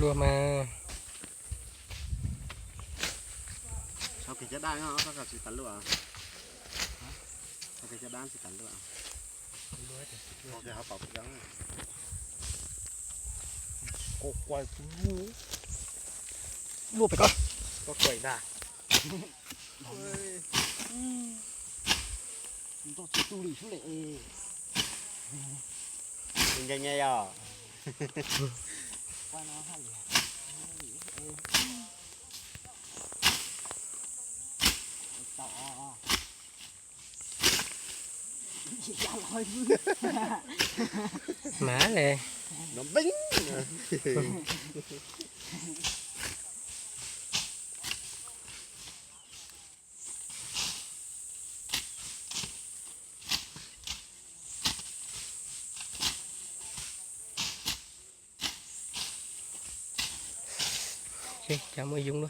รัวมาเขาจะได้เนาะเขากับสิตันหรือเปล่าเขาจะด้านสิตันหรือเปล่าเขาจะเขาเป่าไปยังกกวยรัวไปก่อนก็กวยได้ต้องตู้หลีชุเล่ยังไงอ่ะว่าน้องให้ต่ออย่าลอยมือหมาเลยน้ำบิ้งchả mới dùng nữa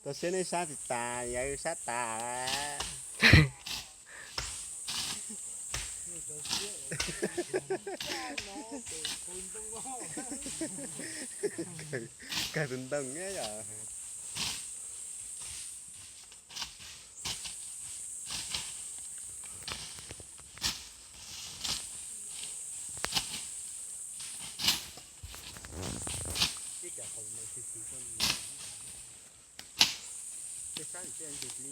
tôi sẽ đi sát thì tà vậy sát tà cái từng từng nhé giờ cái sáng thì anh được đi